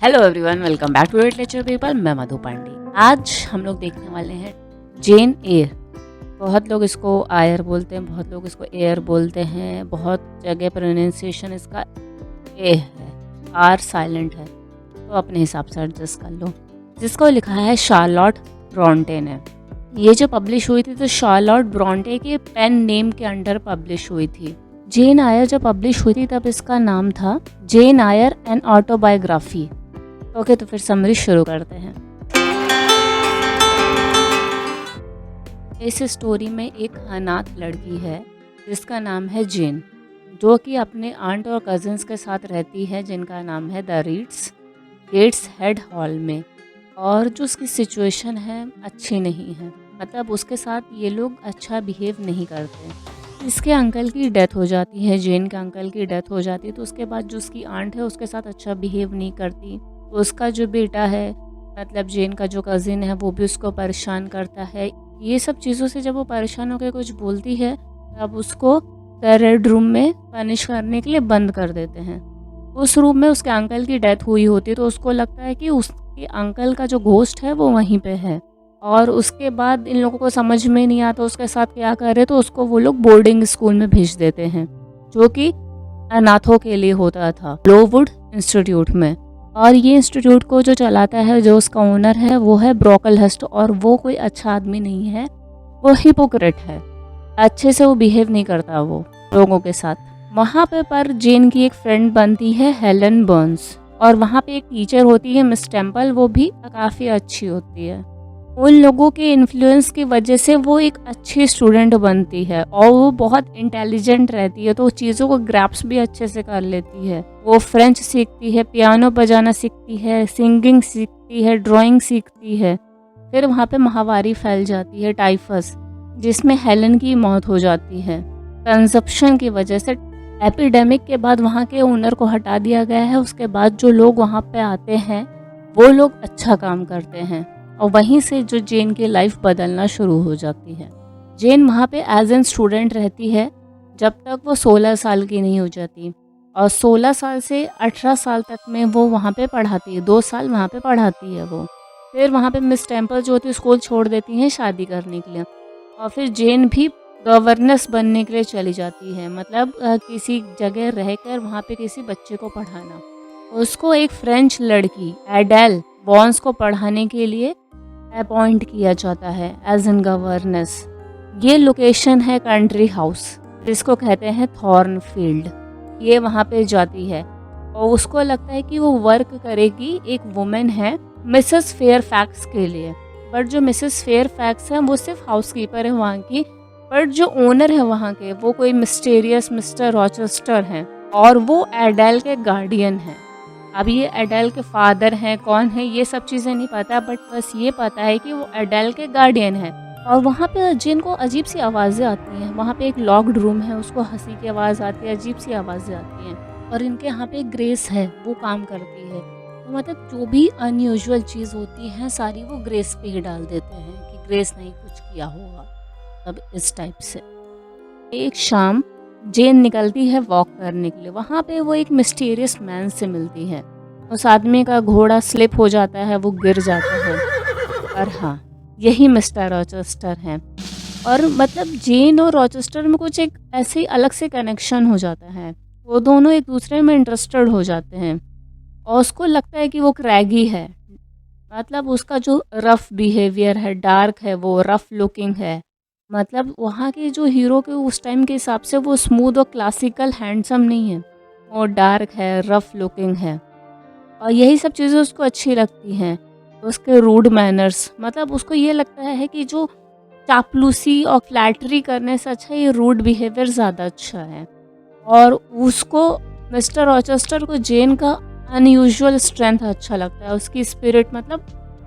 Hello everyone, welcome back to literature people. मैं मधु पांडे। आज हम लोग देखने वाले हैं जेन एयर। बहुत लोग इसको आयर बोलते हैं, बहुत लोग इसको एयर बोलते हैं, बहुत जगह प्रोनाउंसिएशन इसका ए है, आर साइलेंट है, तो अपने हिसाब से एडजस्ट कर लो। जिसको लिखा है शार्लोट ब्रॉन्टे ने। ये जो पब्लिश हुई थी तो शार्लोट ब्रॉन्टे के पेन नेम के अंडर पब्लिश हुई थी। जेन आयर जब पब्लिश हुई थी तब इसका नाम था जेन आयर एन ऑटोबायोग्राफी। ओके, तो फिर समरी शुरू करते हैं। इस स्टोरी में एक अनाथ लड़की है जिसका नाम है जेन, जो कि अपने आंट और कजिन्स के साथ रहती है जिनका नाम है the Reeds Gateshead Hall में। और जो उसकी सिचुएशन है अच्छी नहीं है, मतलब उसके साथ ये लोग अच्छा बिहेव नहीं करते। इसके अंकल की डेथ हो जाती है, जेन के अंकल की डेथ हो जाती है, तो उसके बाद जो उसकी आंट है उसके साथ अच्छा बिहेव नहीं करती। उसका जो बेटा है, मतलब जेन का जो कज़िन है, वो भी उसको परेशान करता है। ये सब चीज़ों से जब वो परेशान होकर कुछ बोलती है तब उसको रेड रूम में पनिश करने के लिए बंद कर देते हैं। उस रूम में उसके अंकल की डेथ हुई होती है, तो उसको लगता है कि उसके अंकल का जो घोस्ट है वो वहीं पे है। और उसके बाद इन लोगों को समझ में नहीं आता उसके साथ क्या करे, तो उसको वो लोग बोर्डिंग स्कूल में भेज देते हैं, जो कि अनाथों के लिए होता था, लोवुड इंस्टीट्यूट में। और ये इंस्टीट्यूट को जो चलाता है, जो उसका ओनर है, वो है ब्रोकलहर्स्ट, और वो कोई अच्छा आदमी नहीं है, वो हिपोक्रेट है। अच्छे से वो बिहेव नहीं करता वो लोगों के साथ। वहाँ पे पर जेन की एक फ्रेंड बनती है हेलन बर्न्स, और वहाँ पे एक टीचर होती है मिस टेम्पल, वो भी काफ़ी अच्छी होती है। उन लोगों के इन्फ्लुएंस की वजह से वो एक अच्छी स्टूडेंट बनती है और वो बहुत इंटेलिजेंट रहती है, तो चीज़ों को ग्रैप्स भी अच्छे से कर लेती है। वो फ्रेंच सीखती है, पियानो बजाना सीखती है, सिंगिंग सीखती है, ड्राइंग सीखती है। फिर वहाँ पे महामारी फैल जाती है, टाइफस, जिसमें हेलन की मौत हो जाती है कंजप्शन की वजह से। एपिडेमिक के बाद वहाँ के ओनर को हटा दिया गया है। उसके बाद जो लोग वहाँ पे आते हैं वो लोग अच्छा काम करते हैं, और वहीं से जो जेन की लाइफ बदलना शुरू हो जाती है। जेन वहाँ पे एज एन स्टूडेंट रहती है जब तक वो 16 साल की नहीं हो जाती, और 16 साल से 18 साल तक में वो वहाँ पे पढ़ाती है, 2 साल वहाँ पे पढ़ाती है वो। फिर वहाँ पे मिस टेम्पल जो होती है स्कूल छोड़ देती हैं शादी करने के लिए, और फिर जेन भी गवर्नेंस बनने के लिए चली जाती है, मतलब किसी जगह रहकर वहाँ पे किसी बच्चे को पढ़ाना। उसको एक फ्रेंच लड़की एडेल बॉन्स को पढ़ाने के लिए अपॉइंट किया जाता है एज एन गवर्नेंस। ये लोकेशन है कंट्री हाउस, जिसको कहते हैं थॉर्न फील्ड। ये वहाँ पे जाती है और उसको लगता है कि वो वर्क करेगी, एक वुमेन है मिसेस फेयरफैक्स के लिए। बट जो मिसेस फेयरफैक्स है वो सिर्फ हाउसकीपर है वहाँ की, बट जो ओनर है वहाँ के वो कोई मिस्टीरियस मिस्टर रॉचेस्टर हैं, और वो एडेल के गार्डियन हैं। अब ये एडेल के फादर हैं, कौन है ये सब चीज़ें नहीं पता, बट बस ये पता है कि वो एडेल के गार्डियन हैं। और वहाँ पे जिन को अजीब सी आवाज़ें आती हैं, वहाँ पे एक लॉक्ड रूम है, उसको हंसी की आवाज़ आती है, अजीब सी आवाज़ें आती हैं, और इनके यहाँ पे एक ग्रेस है, वो काम करती है। तो मतलब जो भी अनयूजुअल चीज़ होती है सारी वो ग्रेस पे ही डाल देते हैं कि ग्रेस ने कुछ किया होगा। अब इस टाइप से एक शाम जेन निकलती है वॉक करने के लिए। वहाँ पे वो एक मिस्टीरियस मैन से मिलती है। उस आदमी का घोड़ा स्लिप हो जाता है, वो गिर जाता है, और हाँ, यही मिस्टर रॉचेस्टर हैं। और मतलब जेन और रॉचेस्टर में कुछ एक ऐसे ही अलग से कनेक्शन हो जाता है, वो दोनों एक दूसरे में इंटरेस्टेड हो जाते हैं, और उसको लगता है कि वो क्रैगी है, मतलब उसका जो रफ बिहेवियर है, डार्क है, वो रफ लुकिंग है। मतलब वहाँ के जो हीरो के उस टाइम के हिसाब से वो स्मूथ और क्लासिकल हैंडसम नहीं है, वो डार्क है, रफ लुकिंग है, और यही सब चीज़ें उसको अच्छी लगती हैं। उसके रूड मैनर्स, मतलब उसको ये लगता है कि जो चापलूसी और फ्लैटरी करने से अच्छा ये रूड बिहेवियर ज़्यादा अच्छा है। और उसको मिस्टर रॉचेस्टर को जेन का अनयूजुअल स्ट्रेंथ अच्छा लगता है, उसकी स्पिरिट, मतलब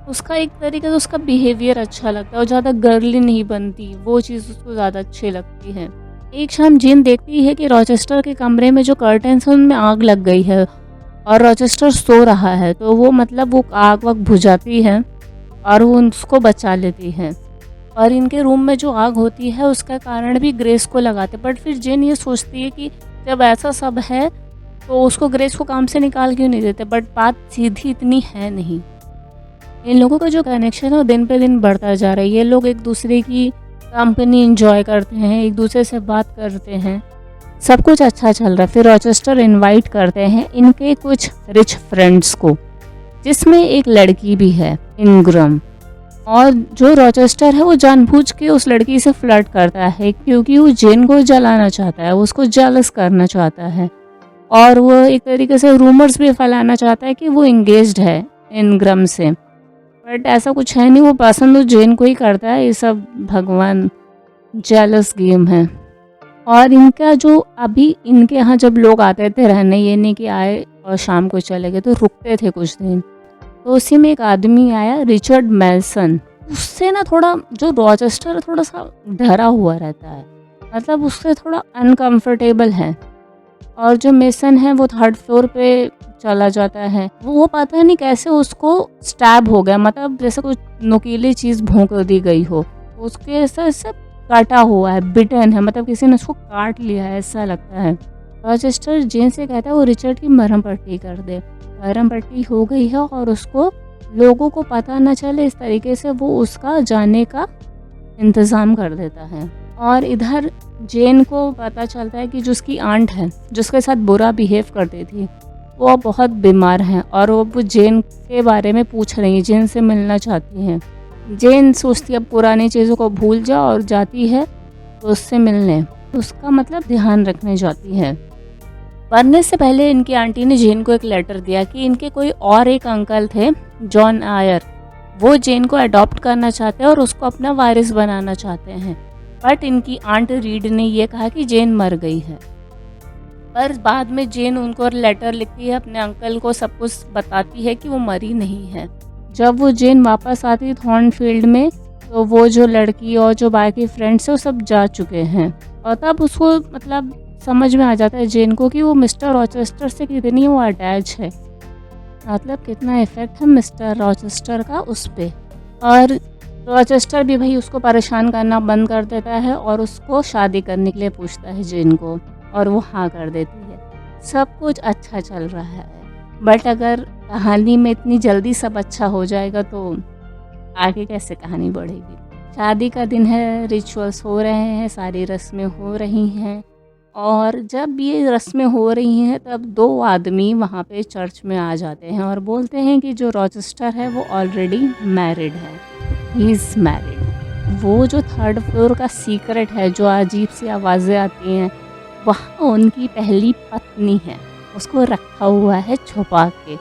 उसका एक तरीके से उसका बिहेवियर अच्छा लगता है, और ज़्यादा गर्ली नहीं बनती, वो चीज़ उसको ज़्यादा अच्छी लगती है। एक शाम जेन देखती है कि रॉचेस्टर के कमरे में जो कर्टेन्स हैं उनमें आग लग गई है, और रॉचेस्टर सो रहा है, तो वो मतलब वो आग वक्त बुझाती है और वो उसको बचा लेती है। और इनके रूम में जो आग होती है उसका कारण भी ग्रेस को लगाते, बट फिर जेन ये सोचती है कि जब ऐसा सब है तो उसको ग्रेस को काम से निकाल क्यों नहीं देते? बट बात सीधी इतनी है नहीं। इन लोगों का जो कनेक्शन है वो दिन पे दिन बढ़ता जा रहा है। ये लोग एक दूसरे की कंपनी एंजॉय करते हैं, एक दूसरे से बात करते हैं, सब कुछ अच्छा चल रहा है। फिर रॉचेस्टर इनवाइट करते हैं इनके कुछ रिच फ्रेंड्स को, जिसमें एक लड़की भी है, इंग्रम। और जो रॉचेस्टर है वो जानबूझ के उस लड़की से फ्लर्ट करता है, क्योंकि वो जेन को जलाना चाहता है, वो उसको जेलस करना चाहता है। और वो एक तरीके से रूमर्स भी फैलाना चाहता है कि वो इंगेज्ड है इंग्रम से। बट ऐसा कुछ है नहीं, वो पसंद तो जेन को ही करता है। ये सब भगवान जेलस गेम है। और इनका जो अभी इनके यहाँ जब लोग आते थे रहने, ये नहीं कि आए और शाम को चले गए, तो रुकते थे कुछ दिन। तो उसी में एक आदमी आया, रिचर्ड मेसन। उससे ना थोड़ा जो रॉचेस्टर थोड़ा सा डरा हुआ रहता है, मतलब उससे थोड़ा अनकंफर्टेबल है। और जो मेसन है वो 3rd फ्लोर पे चला जाता है। वो पता नहीं कैसे उसको स्टैब हो गया, मतलब जैसे कुछ नुकीली चीज़ भोंक दी गई हो, उसके ऐसा काटा हुआ है, बिटन है, मतलब किसी ने उसको काट लिया है ऐसा लगता है। रॉचेस्टर जेन से कहता है वो रिचर्ड की मरहम पट्टी कर दे। मरहम पट्टी हो गई है और उसको लोगों को पता न चले, इस तरीके से वो उसका जाने का इंतज़ाम कर देता है। और इधर जेन को पता चलता है कि जो उसकी आंट है, जिसके साथ बुरा बिहेव करती थी, वो अब बहुत बीमार हैं और वो जेन के बारे में पूछ रही हैं, जेन से मिलना चाहती हैं। जेन सोचती है अब पुरानी चीज़ों को भूल जा और जाती है तो उससे मिलने, उसका मतलब ध्यान रखने जाती है। मरने से पहले इनकी आंटी ने जेन को एक लेटर दिया कि इनके कोई और एक अंकल थे, जॉन आयर, वो जेन को अडॉप्ट करना चाहते हैं और उसको अपना वारिस बनाना चाहते हैं। बट इनकी आंट रीड ने ये कहा कि जेन मर गई है। पर बाद में जेन उनको लेटर लिखती है, अपने अंकल को सब कुछ बताती है कि वो मरी नहीं है। जब वो जेन वापस आती है थॉर्नफील्ड में, तो वो जो लड़की और जो बाकी फ्रेंड्स है वो सब जा चुके हैं। और तब उसको मतलब समझ में आ जाता है जेन को कि वो मिस्टर रॉचेस्टर से कितनी वो अटैच है, मतलब कितना इफेक्ट है मिस्टर रॉचेस्टर का उस पर। और रॉचेस्टर भी भाई उसको परेशान करना बंद कर देता है और उसको शादी करने के लिए पूछता है जेन को, और वो हाँ कर देती है। सब कुछ अच्छा चल रहा है। बट अगर कहानी में इतनी जल्दी सब अच्छा हो जाएगा तो आगे कैसे कहानी बढ़ेगी। शादी का दिन है, रिचुअल्स हो रहे हैं, सारी रस्में हो रही हैं। और जब ये रस्में हो रही हैं तब 2 आदमी वहाँ पे चर्च में आ जाते हैं और बोलते हैं कि जो रॉचेस्टर है वो ऑलरेडी मैरिड है, ही इज़ मैरिड। वो जो 3rd फ्लोर का सीक्रेट है, जो अजीब सी आवाज़ें आती हैं, वहाँ उनकी पहली पत्नी है, उसको रखा हुआ है छुपा के।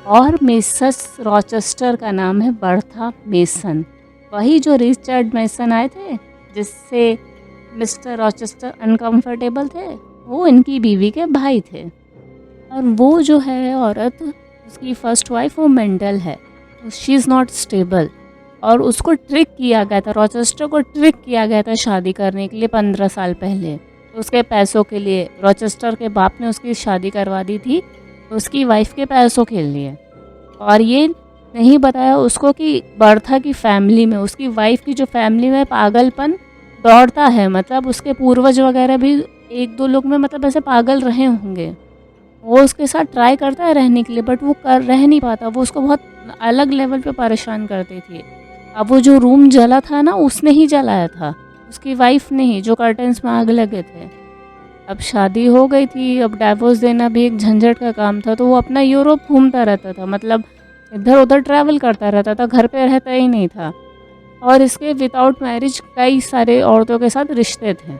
और मिसेस रॉचेस्टर का नाम है बर्था मेसन, वही जो रिचर्ड मेसन आए थे जिससे मिस्टर रॉचेस्टर अनकंफर्टेबल थे, वो इनकी बीवी के भाई थे। और वो जो है औरत, उसकी फर्स्ट वाइफ, वो मेंटल है, शी इज़ नॉट स्टेबल। और उसको ट्रिक किया गया था, रॉचेस्टर को ट्रिक किया गया था शादी करने के लिए 15 साल पहले। तो उसके पैसों के लिए रॉचेस्टर के बाप ने उसकी शादी करवा दी थी, उसकी वाइफ के पैसों के लिए। और ये नहीं बताया उसको कि बर्था की फैमिली में, उसकी वाइफ की जो फैमिली में पागलपन दौड़ता है, मतलब उसके पूर्वज वगैरह भी 1-2 लोग में मतलब ऐसे पागल रहे होंगे। वो उसके साथ ट्राई करता है रहने के लिए, बट वो रह नहीं पाता, वो उसको बहुत अलग लेवल पे परेशान करती थी। अब वो जो रूम जला था ना, उसने ही जलाया था, उसकी वाइफ ने ही, जो कर्टन्स में आग लगे थे। अब शादी हो गई थी, अब डाइवोर्स देना भी एक झंझट का काम था, तो वो अपना यूरोप घूमता रहता था, मतलब इधर उधर ट्रैवल करता रहता था, घर पे रहता ही नहीं था। और इसके विदाउट मैरिज कई सारे औरतों के साथ रिश्ते थे।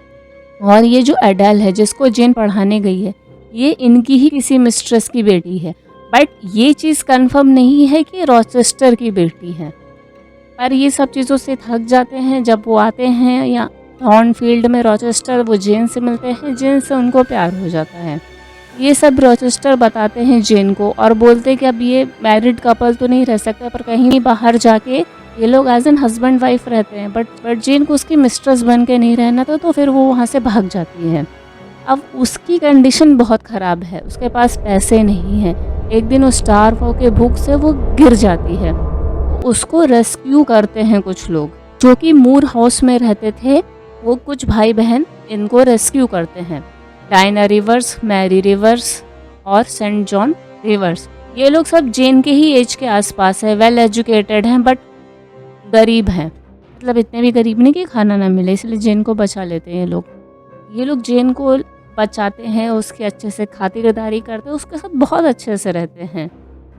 और ये जो एडेल है जिसको जेन पढ़ाने गई है, ये इनकी ही किसी मिस्ट्रेस की बेटी है। बट ये चीज़ कंफर्म नहीं है कि रॉचेस्टर की बेटी है। पर ये सब चीज़ों से थक जाते हैं जब वो आते हैं या थॉर्नफील्ड में रॉचेस्टर, वो जेन से मिलते हैं, जेन से उनको प्यार हो जाता है। ये सब रॉचेस्टर बताते हैं जेन को और बोलते हैं कि अब ये मैरिड कपल तो नहीं रह सकता, पर कहीं बाहर जाके ये लोग एज एन हस्बैंड वाइफ रहते हैं। बट जेन को उसकी मिस्ट्रेस बन के नहीं रहना था, तो फिर वो वहाँ से भाग जाती है। अब उसकी कंडीशन बहुत ख़राब है, उसके पास पैसे नहीं हैं। एक दिन उस स्टार्व होके भूख से वो गिर जाती है, उसको रेस्क्यू करते हैं कुछ लोग जो कि मूर हाउस में रहते थे। वो कुछ भाई बहन इनको रेस्क्यू करते हैं, डायना रिवर्स, मैरी रिवर्स और सेंट जॉन रिवर्स। ये लोग सब जेन के ही एज के आसपास है, वेल एजुकेटेड हैं बट गरीब हैं। मतलब इतने भी गरीब नहीं कि खाना ना मिले, इसलिए जेन को बचा लेते हैं ये लोग। ये लोग जेन को बचाते हैं, उसके अच्छे से खातिरदारी करते हैं, उसके साथ बहुत अच्छे से रहते हैं।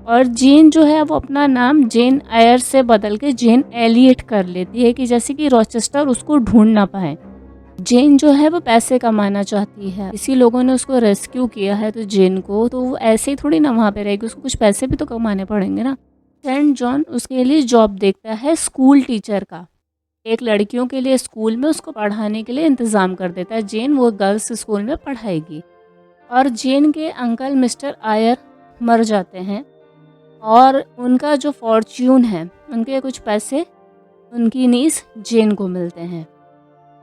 और जेन जो है वो अपना नाम जेन एयर से बदल के जेन एलियट कर लेती है कि जैसे कि रॉचेस्टर उसको ढूंढ ना पाए। जेन जो है वो पैसे कमाना चाहती है, इसी लोगों ने उसको रेस्क्यू किया है, तो जेन को तो वो ऐसे ही थोड़ी ना वहाँ पे रहेगी, उसको कुछ पैसे भी तो कमाने पड़ेंगे ना। सेंट जॉन उसके लिए जॉब देखता है स्कूल टीचर का, एक लड़कियों के लिए स्कूल में उसको पढ़ाने के लिए इंतज़ाम कर देता है। जेन वो गर्ल्स स्कूल में पढ़ाएगी। और जेन के अंकल मिस्टर आयर मर जाते हैं और उनका जो फॉर्च्यून है, उनके कुछ पैसे उनकी नीस जेन को मिलते हैं।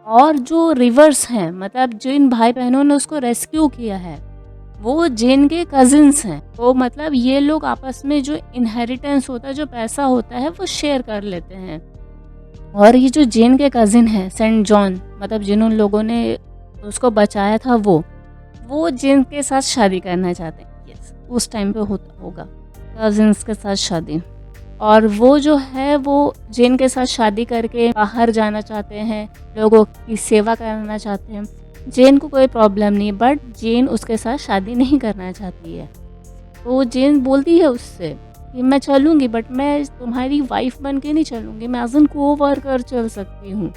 और जो रिवर्स हैं, मतलब जिन भाई बहनों ने उसको रेस्क्यू किया है, वो जेन के कजिन्स हैं। तो मतलब ये लोग आपस में जो इनहेरिटेंस होता है, जो पैसा होता है, वो शेयर कर लेते हैं। और ये जो जेन के कजिन है सेंट जॉन, मतलब जिन लोगों ने उसको बचाया था, वो जेन के साथ शादी करना चाहते हैं। यस, उस टाइम पे होता होगा कजिन्स के साथ शादी। और वो जो है वो जेन के साथ शादी करके बाहर जाना चाहते हैं, लोगों की सेवा करना चाहते हैं। जेन को कोई प्रॉब्लम नहीं, बट जेन उसके साथ शादी नहीं करना चाहती है। तो जेन बोलती है उससे कि मैं चलूँगी, बट मैं तुम्हारी वाइफ बन के नहीं चलूँगी, मैं एज एन को वर्कर चल सकती हूँ।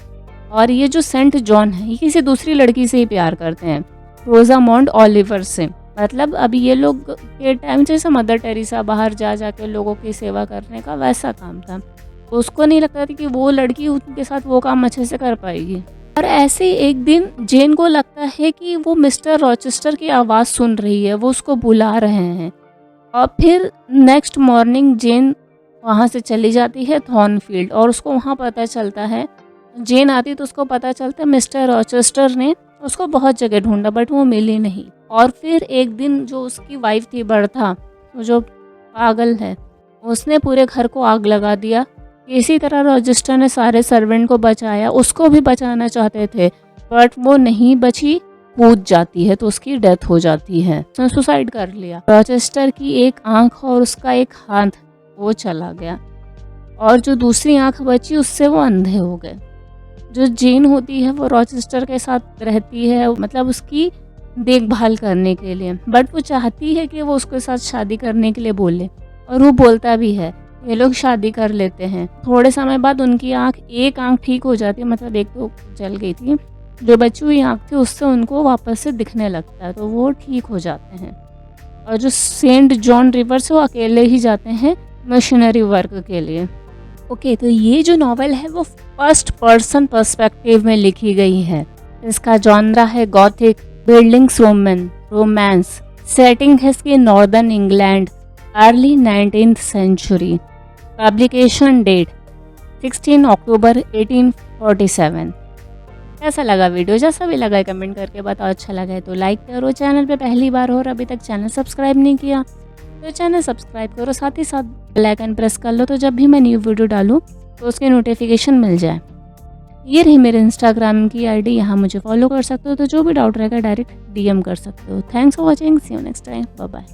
और ये जो सेंट जॉन है, ये किसी दूसरी लड़की से ही प्यार करते हैं, रोजामोंड ओलिवर से। मतलब अभी ये लोग के टाइम जैसे मदर टेरेसा बाहर जा के लोगों की सेवा करने का वैसा काम था, तो उसको नहीं लगता था कि वो लड़की उनके साथ वो काम अच्छे से कर पाएगी। और ऐसे ही एक दिन जेन को लगता है कि वो मिस्टर रॉचेस्टर की आवाज़ सुन रही है, वो उसको बुला रहे हैं। और फिर नेक्स्ट मॉर्निंग जेन वहाँ से चली जाती है थॉर्नफील्ड, और उसको वहाँ पता चलता है, जेन आती तो उसको पता चलता है मिस्टर रॉचेस्टर ने उसको बहुत जगह ढूंढा बट वो मिली नहीं। और फिर एक दिन जो उसकी वाइफ थी बर्था, वो जो पागल है, उसने पूरे घर को आग लगा दिया। इसी तरह रॉचेस्टर ने सारे सर्वेंट को बचाया, उसको भी बचाना चाहते थे बट वो नहीं बची, कूद जाती है तो उसकी डेथ हो जाती है। उसने सुसाइड कर लिया। रॉचेस्टर की एक आंख और उसका एक हाथ वो चला गया, और जो दूसरी आंख बची उससे वो अंधे हो गए। जो जेन होती है वो रॉचेस्टर के साथ रहती है, मतलब उसकी देखभाल करने के लिए, बट वो चाहती है कि वो उसके साथ शादी करने के लिए बोले, और वो बोलता भी है। ये लोग शादी कर लेते हैं। थोड़े समय बाद उनकी एक आंख ठीक हो जाती है, मतलब एक तो जल गई थी, जो बची हुई आंख थी उससे उनको वापस से दिखने लगता है, तो वो ठीक हो जाते हैं। और जो सेंट जॉन रिवर्स वो अकेले ही जाते हैं मिशनरी वर्क के लिए। ओके, तो ये जो नॉवेल है वो फर्स्ट पर्सन पर्सपेक्टिव में लिखी गई है। इसका जॉनरा है गॉथिक, बिल्डिंग्स रोमांस, सेटिंग है इसकी northern England, early 19th century. Publication date 16 October 1847। कैसा लगा वीडियो? जैसा भी लगा कमेंट करके बताओ। अच्छा लगा है तो लाइक करो, चैनल पे पहली बार हो और अभी तक चैनल सब्सक्राइब नहीं किया तो चैनल सब्सक्राइब करो, साथ ही साथ बेल आइकन प्रेस कर लो, तो जब भी मैं न्यू वीडियो डालूँ तो उसकी नोटिफिकेशन मिल जाए। ये रही मेरे इंस्टाग्राम की आईडी, यहाँ मुझे फॉलो कर सकते हो, तो जो भी डाउट रहेगा डायरेक्ट DM कर सकते हो। Thanks for watching, see you next time, bye bye.